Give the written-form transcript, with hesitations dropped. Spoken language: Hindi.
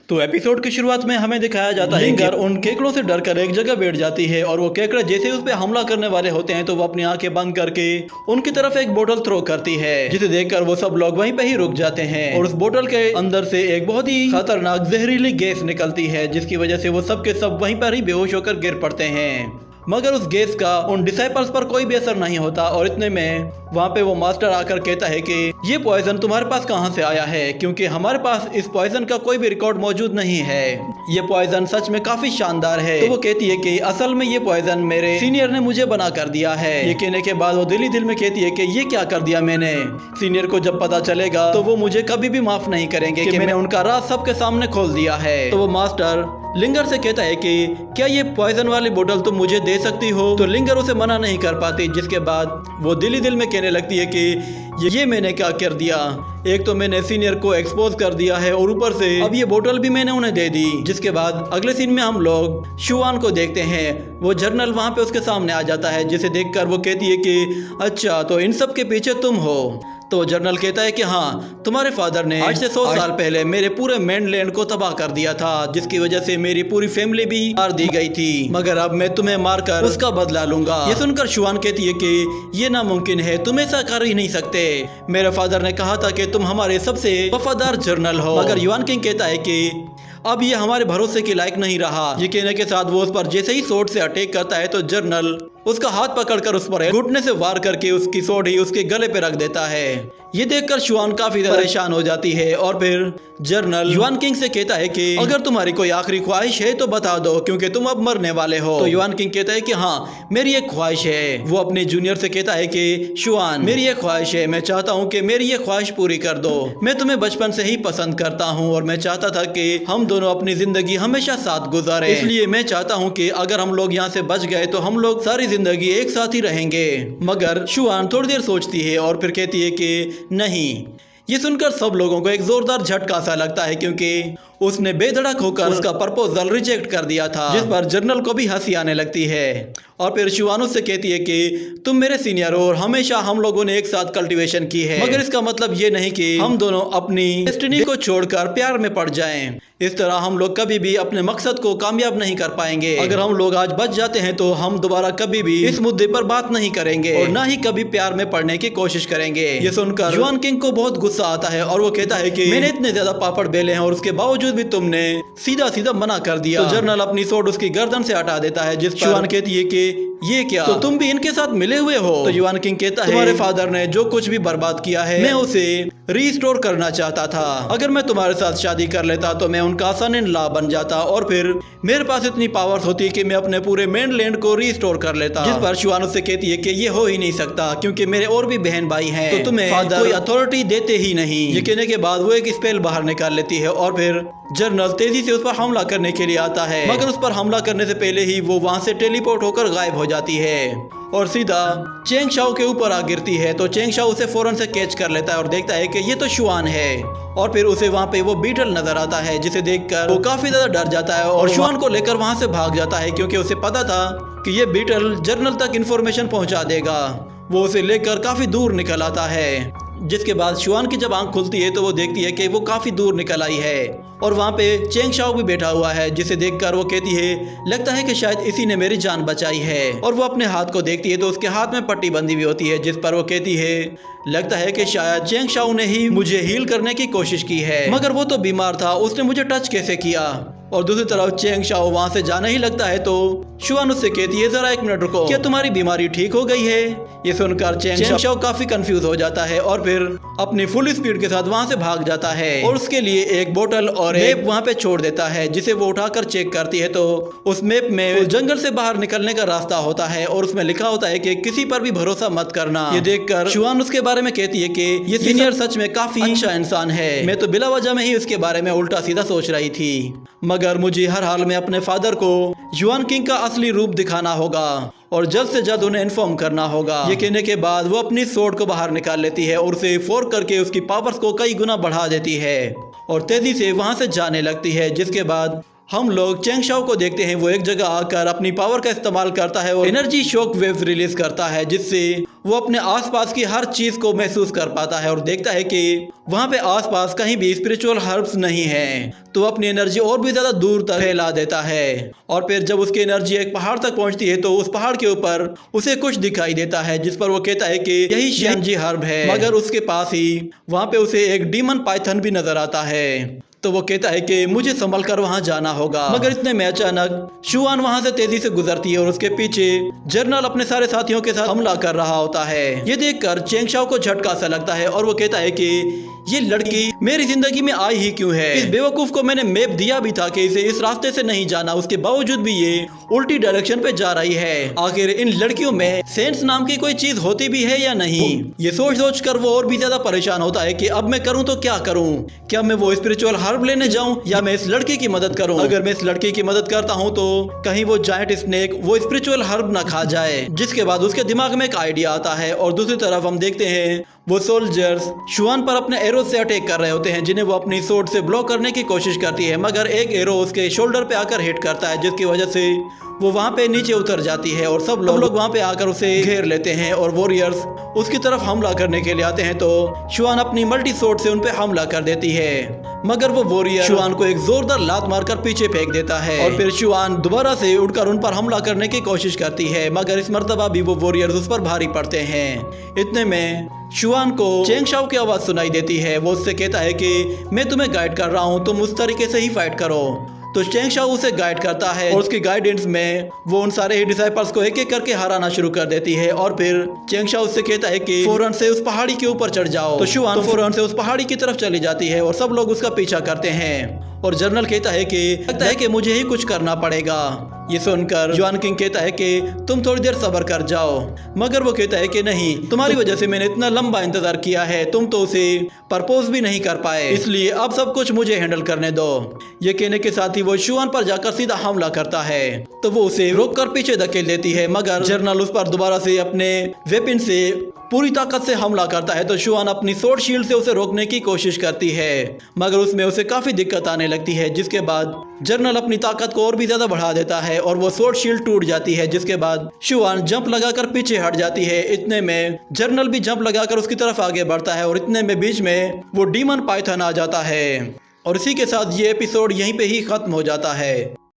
तो एपिसोड की शुरुआत में हमें दिखाया जाता है कि उन केकड़ों से डरकर एक जगह बैठ जाती है और वो केकड़े जैसे उस पे हमला करने वाले होते हैं तो वो अपनी आंखें बंद करके उनकी तरफ एक बोतल थ्रो करती है, जिसे देखकर वो सब लोग वहीं पे ही रुक जाते हैं और उस बोतल के अंदर से एक बहुत ही खतरनाक जहरीली गैस निकलती है, जिसकी वजह से वो सब के सब वहीं पर ही बेहोश होकर गिर पड़ते हैं। मगर उस गैस का उन डिसाइपल्स पर कोई भी असर नहीं होता और इतने में वहाँ पे वो मास्टर आकर कहता है कि ये पॉइजन तुम्हारे पास कहाँ से आया है, क्योंकि हमारे पास इस पॉइजन का कोई भी रिकॉर्ड मौजूद नहीं है। ये पॉइजन सच में काफी शानदार है। तो वो कहती है कि असल में ये पॉइजन मेरे सीनियर ने मुझे बना कर दिया है। ये कहने के बाद वो दिल ही दिल में कहती है कि ये क्या कर दिया मैंने। सीनियर को जब पता चलेगा तो वो मुझे कभी भी माफ नहीं करेंगे कि मैंने उनका राज सबके सामने खोल दिया है। तो वो मास्टर लिंगर से कहता है कि क्या ये पॉइजन वाली बोतल तुम मुझे दे सकती हो। तो लिंगर उसे मना नहीं कर पाती, जिसके बाद वो दिल ही दिल में कहने लगती है कि ये मैंने क्या कर दिया। एक तो मैंने सीनियर को एक्सपोज कर दिया है और ऊपर से अब ये बोतल भी मैंने उन्हें दे दी। जिसके बाद अगले सीन में हम लोग शुआन को देखते हैं। वो जर्नल वहाँ पे उसके सामने आ जाता है, जिसे देखकर वो कहती है कि अच्छा तो इन सब के पीछे तुम हो। तो जर्नल कहता है कि हाँ, तुम्हारे फादर ने आज से 100 साल पहले मेरे पूरे मेनलैंड को तबाह कर दिया था, जिसकी वजह से मेरी पूरी फैमिली भी मार दी गई थी, मगर अब मैं तुम्हें मारकर उसका बदला लूंगा। ये सुनकर शुआन कहती है कि ये नामुमकिन है, तुम ऐसा कर ही नहीं सकते। मेरे फादर ने कहा था कि तुम हमारे सबसे वफादार जर्नल हो। मगर युआन किंग कहता है कि अब ये हमारे भरोसे के लायक नहीं रहा। ये कहने के साथ वो उस पर जैसे ही सोर्ड से अटैक करता है तो जर्नल उसका हाथ पकड़कर उस पर घुटने से वार करके उसकी सोर्ड ही उसके गले पे रख देता है। ये देखकर शुआन काफी परेशान हो जाती है और फिर जर्नल युआन किंग से कहता है कि अगर तुम्हारी कोई आखिरी ख्वाहिश है तो बता दो, क्योंकि तुम अब मरने वाले हो। तो युआन किंग कहता है कि हाँ, मेरी एक ख्वाहिश है। वो अपने जूनियर से कहता है कि शुआन, मेरी एक ख्वाहिश है, मैं चाहता हूँ कि मेरी ये ख्वाहिश पूरी कर दो। मैं तुम्हें बचपन से ही पसंद करता हूँ और मैं चाहता था कि हम दोनों अपनी जिंदगी हमेशा साथ गुजारे, इसलिए मैं चाहता हूँ कि अगर हम लोग यहाँ से बच गए तो हम लोग सारी जिंदगी एक साथ ही रहेंगे। मगर शुआन थोड़ी देर सोचती है और फिर कहती है कि नहीं। ये सुनकर सब लोगों को एक जोरदार झटका सा लगता है, क्योंकि उसने बेधड़क होकर उसका प्रपोजल रिजेक्ट कर दिया था, जिस पर जर्नल को भी हंसी आने लगती है। और फिर शुआन उससे कहती है कि तुम मेरे सीनियर हो और हमेशा हम लोगों ने एक साथ कल्टीवेशन की है, मगर इसका मतलब ये नहीं कि हम दोनों अपनी डेस्टिनी को छोड़कर प्यार में पड़ जाएं। इस तरह हम लोग कभी भी अपने मकसद को कामयाब नहीं कर पाएंगे। अगर हम लोग आज बच जाते हैं तो हम दोबारा कभी भी इस मुद्दे पर बात नहीं करेंगे और ना ही कभी प्यार में पड़ने की कोशिश करेंगे। ये सुनकर युआन किंग को बहुत गुस्सा आता है और वो कहता है कि मैंने इतने ज्यादा पापड़ बेले हैं और उसके बावजूद भी तुमने सीधा सीधा मना कर दिया। तो जर्नल अपनी सोर्ड उसकी गर्दन से हटा देता है, जिस पर शुआन कहती है कि ये क्या, तो तुम भी इनके साथ मिले हुए हो। तो युआन किंग कहता है तुम्हारे फादर ने जो कुछ भी बर्बाद किया है मैं उसे रीस्टोर करना चाहता था। अगर मैं तुम्हारे साथ शादी कर लेता तो मैं उनका सन इन लॉ बन जाता और फिर मेरे पास इतनी पावर्स होती कि मैं अपने पूरे मेनलैंड को रीस्टोर कर लेता। जिस पर शुआन उससे कहती है कि ये हो ही नहीं सकता, क्योंकि मेरे और भी बहन भाई हैं, तो तुम्हें फादर कोई अथॉरिटी देते ही नहीं। ये कहने के बाद वो एक स्पेल बाहर निकाल लेती है और फिर जर्नल तेजी से उस पर हमला करने के लिए आता है, मगर उस पर हमला करने से पहले ही वो वहाँ से टेलीपोर्ट होकर गायब हो जाती है और सीधा चेंग शाओ के ऊपर आ गिरती है। तो चेंग शाओ उसे फौरन से कैच कर लेता है और देखता है कि ये तो शुआन है। और फिर उसे वहाँ पे वो बीटल नजर आता है, जिसे देखकर वो काफी ज्यादा डर जाता है और शुआन को लेकर वहाँ से भाग जाता है, क्योंकि उसे पता था कि ये बीटल जर्नल तक इन्फॉर्मेशन पहुँचा देगा। वो उसे लेकर काफी दूर निकल आता है, जिसके बाद शुआन की जब आंख खुलती है तो वो देखती है कि वो काफी दूर निकल आई है और वहाँ पे चेंग शाओ भी बैठा हुआ है, जिसे देखकर वो कहती है लगता है कि शायद इसी ने मेरी जान बचाई है। और वो अपने हाथ को देखती है तो उसके हाथ में पट्टी बंधी हुई होती है, जिस पर वो कहती है लगता है कि शायद चेंग शाओ ने ही मुझे हील करने की कोशिश की है, मगर वो तो बीमार था, उसने मुझे टच कैसे किया। और दूसरी तरफ चेंग शाओ वहाँ से जाने ही लगता है तो शुआन उससे कहती है जरा एक मिनट रुको, क्या तुम्हारी बीमारी ठीक हो गई है। ये सुनकर चेंग शाओ काफी कंफ्यूज हो जाता है और फिर अपनी फुल स्पीड के साथ वहाँ से भाग जाता है और उसके लिए एक बोतल और मैप वहाँ पे छोड़ देता है, जिसे वो उठाकर चेक करती है तो उस मैप में उस जंगल से बाहर निकलने का रास्ता होता है और उसमें लिखा होता है कि किसी पर भी भरोसा मत करना। ये देखकर शुआन उसके बारे में कहती है कि ये सीनियर सच में काफी अच्छा इंसान है, मैं तो बिला वजह में ही उसके बारे में उल्टा सीधा सोच रही थी, मगर मुझे हर हाल में अपने फादर को युआन किंग का असली रूप दिखाना होगा और जल्द से जल्द उन्हें इन्फॉर्म करना होगा। ये कहने के बाद वो अपनी सोर्ड को बाहर निकाल लेती है और उसे फोर्क करके उसकी पावर्स को कई गुना बढ़ा देती है और तेजी से वहां से जाने लगती है, जिसके बाद हम लोग चेंग शाओ को देखते हैं, वो एक जगह आकर अपनी पावर का इस्तेमाल करता है और एनर्जी शॉक वेव्स रिलीज करता है, जिससे वो अपने आसपास की हर चीज को महसूस कर पाता है और देखता है कि वहाँ पे आसपास कहीं भी स्पिरिचुअल हर्ब्स नहीं है। तो अपनी एनर्जी और भी ज्यादा दूर तक फैला देता है और फिर जब उसकी एनर्जी एक पहाड़ तक पहुंचती है तो उस पहाड़ के ऊपर उसे कुछ दिखाई देता है, जिस पर वो कहता है कि यही शियांजी हर्ब है। मगर उसके पास ही वहाँ पे उसे एक डीमन पाइथन भी नजर आता है। तो वो कहता है कि मुझे संभल कर वहां जाना होगा। मगर इतने में अचानक शुआन वहां से तेजी से गुजरती है और उसके पीछे जर्नल अपने सारे साथियों के साथ हमला कर रहा होता है। ये देखकर चेंग शाओ को झटका सा लगता है और वो कहता है कि ये लड़की मेरी जिंदगी में आई ही क्यों है। इस बेवकूफ को मैंने मैप दिया भी था कि इसे इस रास्ते से नहीं जाना, उसके बावजूद भी ये उल्टी डायरेक्शन पे जा रही है। आखिर इन लड़कियों में सेंस नाम की कोई चीज होती भी है या नहीं। ये सोच सोच कर वो और भी ज्यादा परेशान होता है कि अब मैं करूँ तो क्या करूँ। क्या मैं वो स्पिरिचुअल हर्ब लेने जाऊं या मैं इस लड़की की मदद करूं। अगर मैं इस लड़की की मदद करता हूं तो कहीं वो जायंट स्नेक वो स्पिरिचुअल हर्ब ना खा जाए। जिसके बाद उसके दिमाग में एक आइडिया आता है और दूसरी तरफ हम देखते हैं वो सोल्जर्स शुआन पर अपने एरो से अटैक कर रहे होते हैं, जिन्हें वो अपनी सोर्ड से ब्लॉक करने की कोशिश करती है। मगर एक एरो उसके शोल्डर पे आकर हिट करता है, जिसकी वजह से वो वहाँ पे नीचे उतर जाती है और सब लोग वहाँ पे आकर उसे घेर लेते हैं और वॉरियर्स उसकी तरफ हमला करने के लिए आते हैं। तो शुआन अपनी मल्टी सोर्ड से उन पे हमला कर देती है, मगर वो वॉरियर शुआन को एक जोरदार लात मारकर पीछे फेंक देता है और फिर शुआन दोबारा से उड़कर उन पर हमला करने की कोशिश करती है, मगर इस मर्तबा भी वो वॉरियर्स उस पर भारी पड़ते हैं। इतने में शुआन को चेंग शाओ की आवाज सुनाई देती है। वो उससे कहता है कि मैं तुम्हें गाइड कर रहा हूँ, तुम उस तरीके से ही फाइट करो। तो चेंग शाओ उसे गाइड करता है और उसकी गाइडेंस में वो उन सारे ही डिसाइपल्स को एक एक करके हराना शुरू कर देती है और फिर चेंग शाओ उससे कहता है कि फौरन से उस पहाड़ी के ऊपर चढ़ जाओ। तो शुआन फौरन से उस पहाड़ी की तरफ चली जाती है और सब लोग उसका पीछा करते हैं और जनरल कहता है कि लगता है कि मुझे ही कुछ करना पड़ेगा। ये सुनकर जुआन किंग कहता है कि तुम थोड़ी देर सब्र कर जाओ, मगर वो कहता है कि नहीं, तुम्हारी वजह से मैंने इतना लंबा इंतजार किया है, तुम तो उसे प्रपोज भी नहीं कर पाए, इसलिए अब सब कुछ मुझे हैंडल करने दो। ये कहने के साथ ही वो शुआन पर जाकर सीधा हमला करता है। तो वो उसे रोककर पीछे धकेल देती है, मगर जनरल उस पर दोबारा से अपने वेपन से पूरी ताकत से हमला करता है। तो शुआन अपनी सोर्ड शील्ड से उसे रोकने की कोशिश करती है, मगर उसमें उसे काफी दिक्कत आने लगती है। जिसके बाद जनरल अपनी ताकत को और भी ज्यादा बढ़ा देता है और वो सोर्ड शील्ड टूट जाती है, जिसके बाद शुआन जंप लगाकर पीछे हट जाती है। इतने में जनरल भी जंप लगाकर उसकी तरफ आगे बढ़ता है और इतने में बीच में वो डीमन पाइथन आ जाता है और इसी के साथ ये एपिसोड यहीं पे ही खत्म हो जाता है।